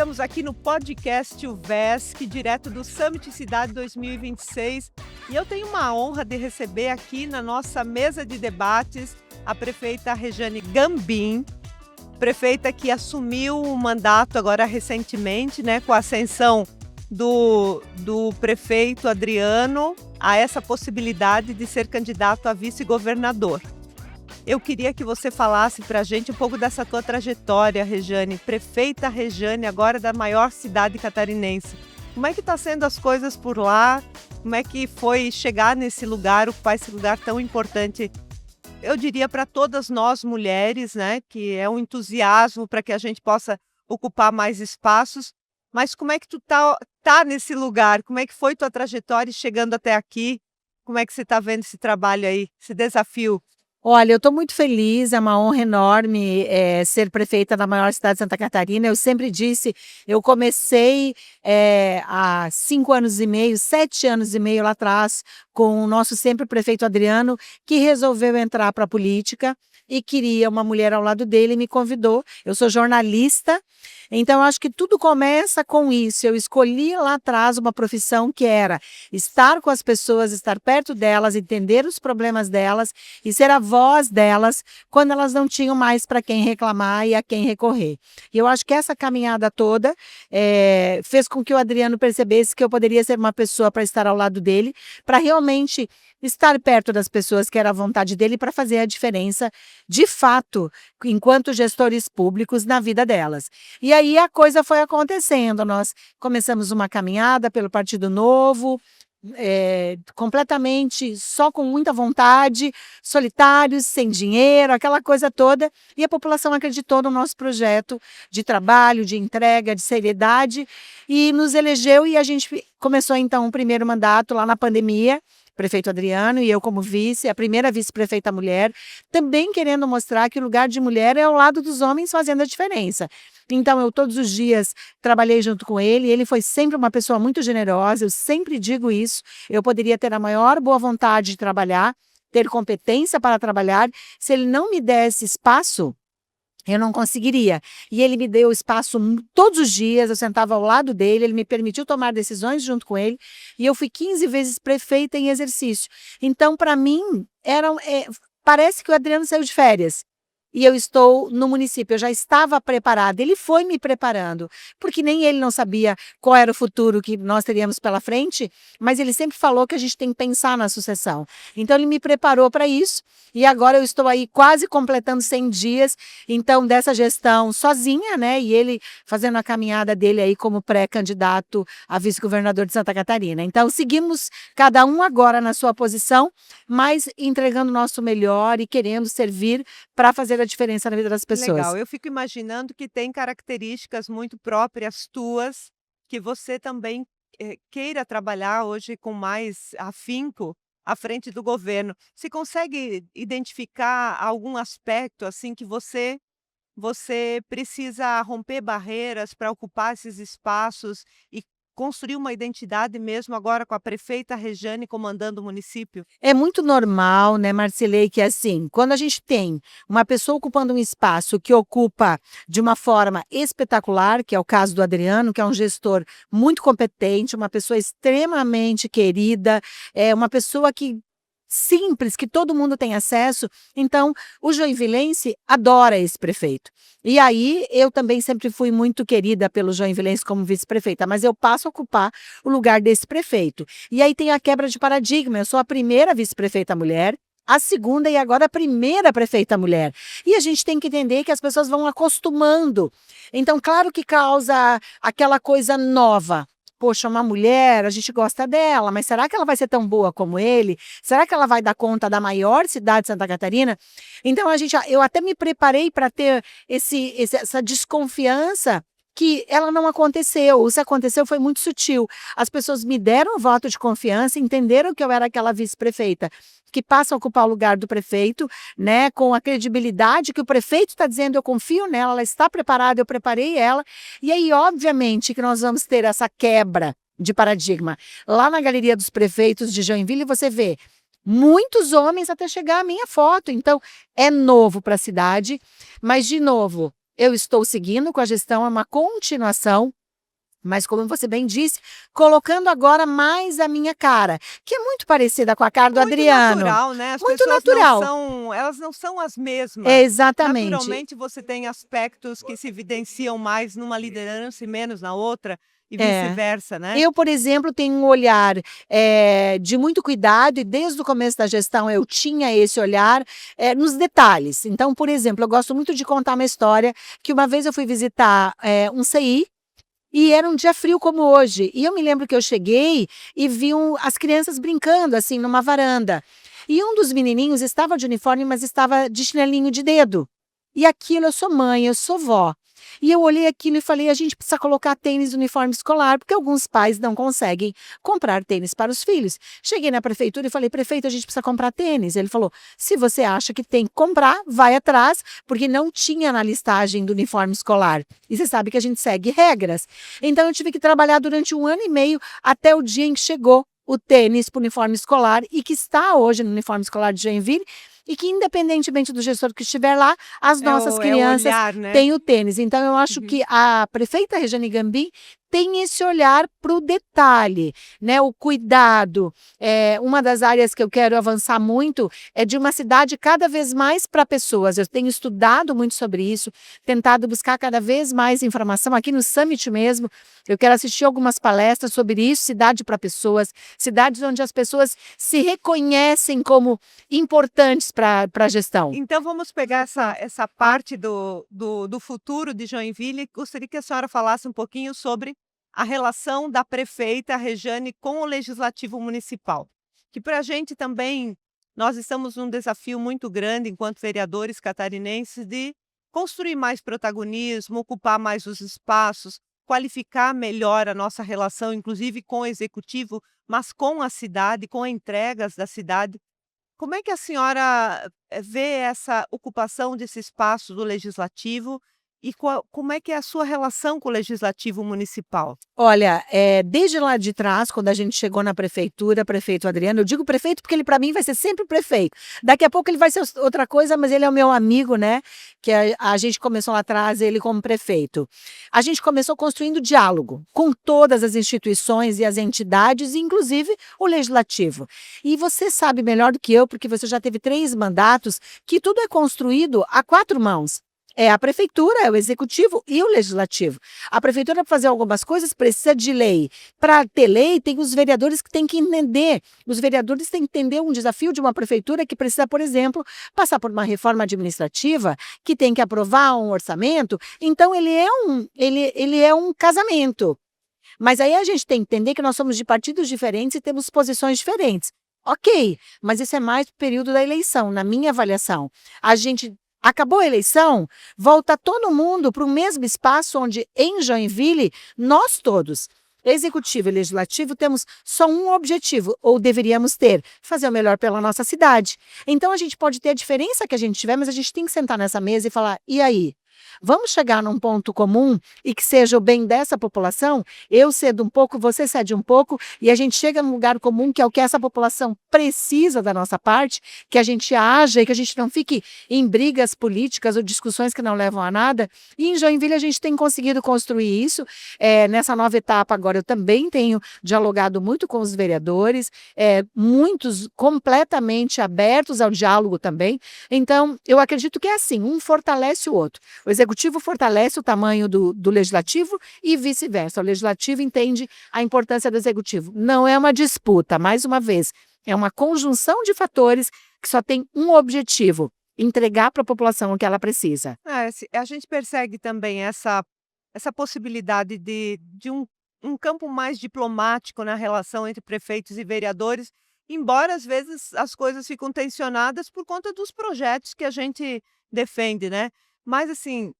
estamos aqui no podcast UVESC, direto do Summit Cidade 2026. E eu tenho uma honra de receber aqui na nossa mesa de debates a prefeita Rejane Gambim, prefeita que assumiu o mandato agora recentemente, né, com a ascensão do prefeito Adriano a essa possibilidade de ser candidato a vice-governador. Eu queria que você falasse para a gente um pouco dessa tua trajetória, Rejane, prefeita Rejane, agora da maior cidade catarinense. Como é que está sendo as coisas por lá? Como é que foi chegar nesse lugar, ocupar esse lugar tão importante? Eu diria para todas nós mulheres, né, que é um entusiasmo para que a gente possa ocupar mais espaços. Mas como é que tu tá nesse lugar? Como é que foi tua trajetória chegando até aqui? Como é que você está vendo esse trabalho aí, esse desafio? Olha, eu estou muito feliz, é uma honra enorme ser prefeita da maior cidade de Santa Catarina. Eu sempre disse, eu comecei há 5 anos e meio, 7 anos e meio lá atrás, com o nosso sempre prefeito Adriano, que resolveu entrar para a política e queria uma mulher ao lado dele e me convidou. Eu sou jornalista, então acho que tudo começa com isso. Eu escolhi lá atrás uma profissão que era estar com as pessoas, estar perto delas, entender os problemas delas e ser a voz delas quando elas não tinham mais para quem reclamar e a quem recorrer. E eu acho que essa caminhada toda fez com que o Adriano percebesse que eu poderia ser uma pessoa para estar ao lado dele, para realmente estar perto das pessoas, que era a vontade dele, para fazer a diferença, de fato, enquanto gestores públicos, na vida delas. E aí a coisa foi acontecendo. Nós começamos uma caminhada pelo Partido Novo, completamente só com muita vontade, solitários, sem dinheiro, aquela coisa toda, e a população acreditou no nosso projeto de trabalho, de entrega, de seriedade, e nos elegeu, e a gente começou então o primeiro mandato lá na pandemia, prefeito Adriano e eu como vice, a primeira vice-prefeita mulher, também querendo mostrar que o lugar de mulher é ao lado dos homens fazendo a diferença. Então eu todos os dias trabalhei junto com ele foi sempre uma pessoa muito generosa, eu sempre digo isso, eu poderia ter a maior boa vontade de trabalhar, ter competência para trabalhar, se ele não me desse espaço, eu não conseguiria. E ele me deu espaço todos os dias, eu sentava ao lado dele, ele me permitiu tomar decisões junto com ele, e eu fui 15 vezes prefeita em exercício. Então, para mim, parece que o Adriano saiu de férias. E eu estou no município, eu já estava preparada, ele foi me preparando, porque nem ele não sabia qual era o futuro que nós teríamos pela frente, mas ele sempre falou que a gente tem que pensar na sucessão. Então ele me preparou para isso, e agora eu estou aí quase completando 100 dias, então dessa gestão sozinha, né, e ele fazendo a caminhada dele aí como pré-candidato a vice-governador de Santa Catarina. Então seguimos cada um agora na sua posição, mas entregando o nosso melhor e querendo servir para fazer a diferença na vida das pessoas. Legal, eu fico imaginando que tem características muito próprias tuas, que você também queira trabalhar hoje com mais afinco à frente do governo. Você consegue identificar algum aspecto assim que você precisa romper barreiras para ocupar esses espaços e construir uma identidade mesmo agora com a prefeita Rejane comandando o município? É muito normal, né, Marcilei, que assim, quando a gente tem uma pessoa ocupando um espaço que ocupa de uma forma espetacular, que é o caso do Adriano, que é um gestor muito competente, uma pessoa extremamente querida, uma pessoa que simples, que todo mundo tem acesso, então o joinvilense adora esse prefeito. E aí eu também sempre fui muito querida pelo joinvilense como vice-prefeita, mas eu passo a ocupar o lugar desse prefeito. E aí tem a quebra de paradigma, eu sou a primeira vice-prefeita mulher, a segunda e agora a primeira prefeita mulher. E a gente tem que entender que as pessoas vão acostumando. Então, claro que causa aquela coisa nova. Poxa, uma mulher, a gente gosta dela, mas será que ela vai ser tão boa como ele? Será que ela vai dar conta da maior cidade de Santa Catarina? Então, eu até me preparei para ter essa desconfiança que ela não aconteceu. O que aconteceu foi muito sutil. As pessoas me deram um voto de confiança, entenderam que eu era aquela vice-prefeita que passa a ocupar o lugar do prefeito, né, com a credibilidade que o prefeito está dizendo, eu confio nela, ela está preparada, eu preparei ela. E aí, obviamente, que nós vamos ter essa quebra de paradigma. Lá na Galeria dos Prefeitos de Joinville, você vê muitos homens até chegar a minha foto. Então, é novo para a cidade, mas, de novo, eu estou seguindo com a gestão, é uma continuação, mas como você bem disse, colocando agora mais a minha cara, que é muito parecida com a cara do Muito Adriano. natural, né, as Muito pessoas natural. elas não são as É, mesmas. exatamente. Naturalmente, você tem aspectos que se evidenciam mais numa liderança e menos na outra, e É. vice-versa, né. Eu, por exemplo, tenho um olhar, de muito cuidado e desde o começo da gestão eu tinha esse olhar, nos detalhes. Então, por exemplo, eu gosto muito de contar uma história que uma vez eu fui visitar, um CI, e era um dia frio como hoje. E eu me lembro que eu cheguei e vi as crianças brincando, assim, numa varanda. E um dos menininhos estava de uniforme, mas estava de chinelinho de dedo. E aquilo, eu sou mãe, eu sou vó. E eu olhei aquilo e falei, a gente precisa colocar tênis no uniforme escolar, porque alguns pais não conseguem comprar tênis para os filhos. Cheguei na prefeitura e falei, prefeito, a gente precisa comprar tênis. Ele falou, se você acha que tem que comprar, vai atrás, porque não tinha na listagem do uniforme escolar. E você sabe que a gente segue regras. Então eu tive que trabalhar durante 1 ano e meio até o dia em que chegou o tênis para o uniforme escolar e que está hoje no uniforme escolar de Joinville e que independentemente do gestor que estiver lá, as nossas É o crianças olhar, né. têm o tênis. Então eu acho Uhum. que a prefeita Rejane Gambim tem esse olhar para o detalhe, né, o cuidado. Uma das áreas que eu quero avançar muito é de uma cidade cada vez mais para pessoas. Eu tenho estudado muito sobre isso, tentado buscar cada vez mais informação aqui no Summit mesmo. Eu quero assistir algumas palestras sobre isso, cidade para pessoas, cidades onde as pessoas se reconhecem como importantes para a gestão. Então vamos pegar essa parte do futuro de Joinville. Gostaria que a senhora falasse um pouquinho sobre a relação da prefeita Rejane com o legislativo municipal, que para a gente também, nós estamos num desafio muito grande enquanto vereadores catarinenses de construir mais protagonismo, ocupar mais os espaços, qualificar melhor a nossa relação, inclusive com o executivo, mas com a cidade, com entregas da cidade. Como é que a senhora, vê essa ocupação desse espaço do legislativo e como é que é a sua relação com o legislativo municipal? Olha, desde lá de trás, quando a gente chegou na prefeitura, prefeito Adriano, eu digo prefeito porque ele para mim vai ser sempre prefeito. Daqui a pouco ele vai ser outra coisa, mas ele é o meu amigo, né? Que a gente começou lá atrás, ele como prefeito. A gente começou construindo diálogo com todas as instituições e as entidades, inclusive o legislativo. E você sabe melhor do que eu, porque você já teve 3 mandatos, que tudo é construído a 4 mãos. É a prefeitura, é o executivo e o legislativo. A prefeitura, para fazer algumas coisas, precisa de lei. Para ter lei, tem os vereadores que têm que entender. Os vereadores têm que entender um desafio de uma prefeitura que precisa, por exemplo, passar por uma reforma administrativa, que tem que aprovar um orçamento. Então, ele é um casamento. Mas aí a gente tem que entender que nós somos de partidos diferentes e temos posições diferentes. Ok, mas isso é mais para o período da eleição, na minha avaliação. A gente acabou a eleição, volta todo mundo para o mesmo espaço onde, em Joinville, nós todos, executivo e legislativo, temos só um objetivo, ou deveríamos ter, fazer o melhor pela nossa cidade. Então a gente pode ter a diferença que a gente tiver, mas a gente tem que sentar nessa mesa e falar, e aí? Vamos chegar num ponto comum e que seja o bem dessa população? Eu cedo um pouco, você cede um pouco e a gente chega num lugar comum que é o que essa população precisa da nossa parte, que a gente haja e que a gente não fique em brigas políticas ou discussões que não levam a nada. E em Joinville a gente tem conseguido construir isso. Nessa nova etapa agora eu também tenho dialogado muito com os vereadores, muitos completamente abertos ao diálogo também. Então, eu acredito que é assim, um fortalece o outro. O executivo fortalece o tamanho do legislativo e vice-versa. O legislativo entende a importância do executivo. Não é uma disputa, mais uma vez, é uma conjunção de fatores que só tem um objetivo: entregar para a população o que ela precisa. A gente persegue também essa possibilidade de um campo mais diplomático na relação entre prefeitos e vereadores, embora às vezes as coisas ficam tensionadas por conta dos projetos que a gente defende, né. Mas assim,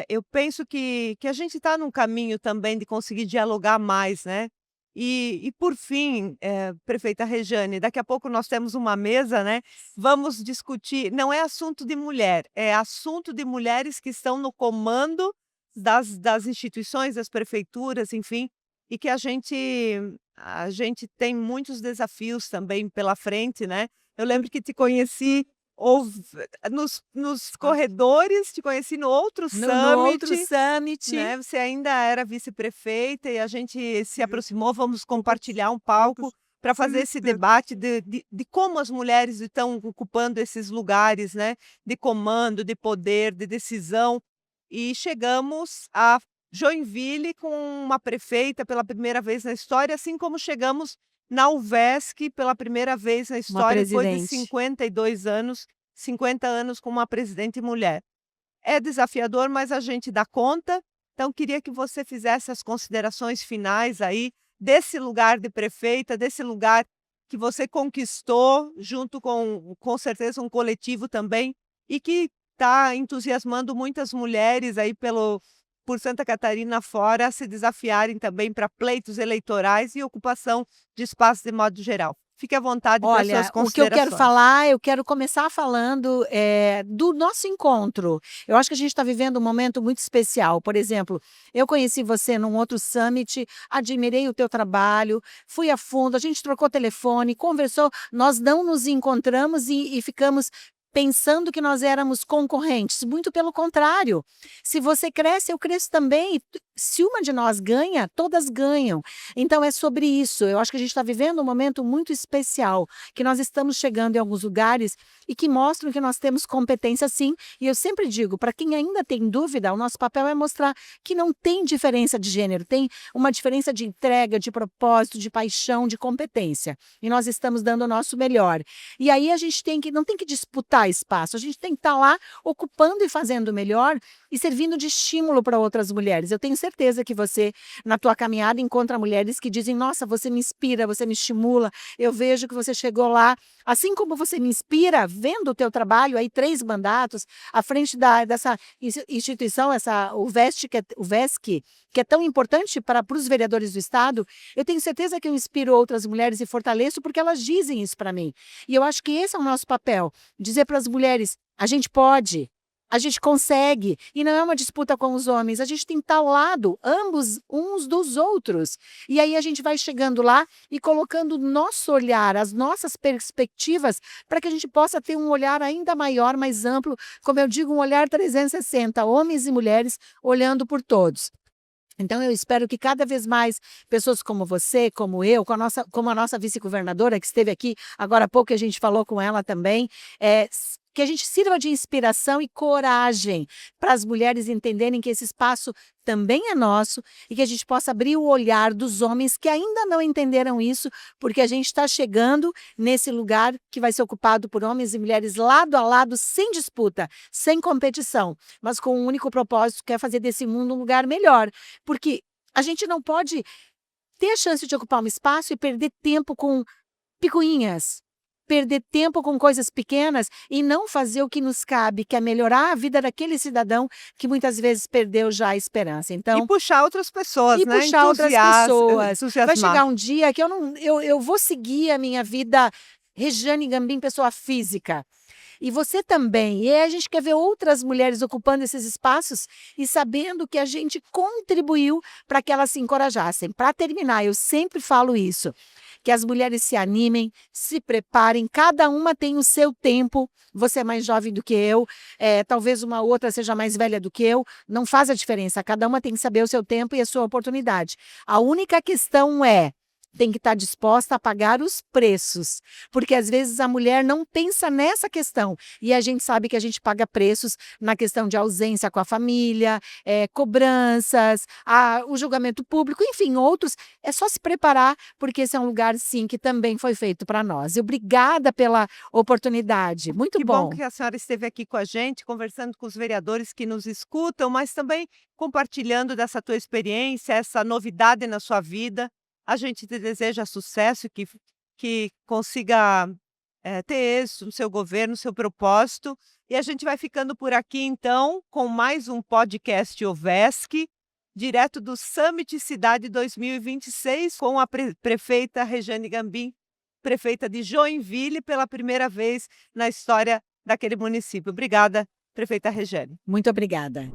eu penso que a gente está num caminho também de conseguir dialogar mais, né. E por fim, prefeita Rejane, daqui a pouco nós temos uma mesa, né, vamos discutir, não é assunto de mulher, é assunto de mulheres que estão no comando das instituições, das prefeituras, enfim, e que a gente tem muitos desafios também pela frente, né. Eu lembro que te conheci nos corredores, te conheci no outro No outro summit, summit. né? Você ainda era vice-prefeita e a gente se aproximou, vamos compartilhar um palco para fazer esse debate de como as mulheres estão ocupando esses lugares, né? De comando, de poder, de decisão. E chegamos a Joinville com uma prefeita pela primeira vez na história, assim como chegamos na UVESC pela primeira vez na Uma história, depois de presidente. 52 anos, 50 anos com uma presidente mulher. É desafiador, mas a gente dá conta. Então, queria que você fizesse as considerações finais aí desse lugar de prefeita, desse lugar que você conquistou, junto com certeza, um coletivo também, e que está entusiasmando muitas mulheres aí por Santa Catarina fora a se desafiarem também para pleitos eleitorais e ocupação de espaços de modo geral. Fique à vontade para suas Olha, o que eu quero considerações. falar, eu quero começar falando do nosso encontro. Eu acho que a gente está vivendo um momento muito especial. Por exemplo, eu conheci você num outro summit, admirei o teu trabalho, fui a fundo, a gente trocou telefone, conversou, nós não nos encontramos e ficamos pensando que nós éramos concorrentes. Muito pelo contrário. Se você cresce, eu cresço também. Se uma de nós ganha, todas ganham. Então é sobre isso. Eu acho que a gente está vivendo um momento muito especial, que nós estamos chegando em alguns lugares e que mostram que nós temos competência sim. E eu sempre digo, para quem ainda tem dúvida, o nosso papel é mostrar que não tem diferença de gênero, tem uma diferença de entrega, de propósito, de paixão, de competência. E nós estamos dando o nosso melhor. E aí a gente não tem que disputar espaço, a gente tem que estar lá ocupando e fazendo melhor e servindo de estímulo para outras mulheres. Eu tenho certeza que você, na tua caminhada, encontra mulheres que dizem, nossa, você me inspira, você me estimula, eu vejo que você chegou lá, assim como você me inspira, vendo o teu trabalho, aí 3 mandatos, à frente dessa instituição, o VESC, que é tão importante para os vereadores do Estado, eu tenho certeza que eu inspiro outras mulheres e fortaleço porque elas dizem isso para mim. E eu acho que esse é o nosso papel, dizer para as mulheres, a gente pode, a gente consegue, e não é uma disputa com os homens, a gente tem que estar ao lado, ambos, uns dos outros. E aí a gente vai chegando lá e colocando o nosso olhar, as nossas perspectivas, para que a gente possa ter um olhar ainda maior, mais amplo, como eu digo, um olhar 360, homens e mulheres olhando por todos. Então, eu espero que cada vez mais pessoas como você, como eu, como a nossa vice-governadora, que esteve aqui agora há pouco, que a gente falou com ela também, que a gente sirva de inspiração e coragem para as mulheres entenderem que esse espaço também é nosso e que a gente possa abrir o olhar dos homens que ainda não entenderam isso, porque a gente está chegando nesse lugar que vai ser ocupado por homens e mulheres lado a lado, sem disputa, sem competição, mas com um único propósito, que é fazer desse mundo um lugar melhor. Porque a gente não pode ter a chance de ocupar um espaço e perder tempo com picuinhas, perder tempo com coisas pequenas e não fazer o que nos cabe, que é melhorar a vida daquele cidadão que muitas vezes perdeu já a esperança. Então, E puxar outras pessoas, né? puxar outras pessoas. Vai Entusiasmar. chegar um dia que eu vou seguir a minha vida, Rejane Gambim, pessoa física. E você também. E aí a gente quer ver outras mulheres ocupando esses espaços e sabendo que a gente contribuiu para que elas se encorajassem. Para terminar, eu sempre falo isso, que as mulheres se animem, se preparem, cada uma tem o seu tempo. Você é mais jovem do que eu, talvez uma outra seja mais velha do que eu, não faz a diferença, cada uma tem que saber o seu tempo e a sua oportunidade. A única questão tem que estar disposta a pagar os preços, porque às vezes a mulher não pensa nessa questão, e a gente sabe que a gente paga preços na questão de ausência com a família, cobranças, o julgamento público, enfim, outros. É só se preparar, porque esse é um lugar, sim, que também foi feito para nós. E obrigada pela oportunidade, muito Que bom. bom que a senhora esteve aqui com a gente, conversando com os vereadores que nos escutam, mas também compartilhando dessa tua experiência, essa novidade na sua vida. A gente te deseja sucesso, que consiga ter êxito no seu governo, no seu propósito. E a gente vai ficando por aqui, então, com mais um podcast OVESC, direto do Summit Cidade 2026, com a prefeita Rejane Gambim, prefeita de Joinville, pela primeira vez na história daquele município. Obrigada, prefeita Rejane. Muito obrigada.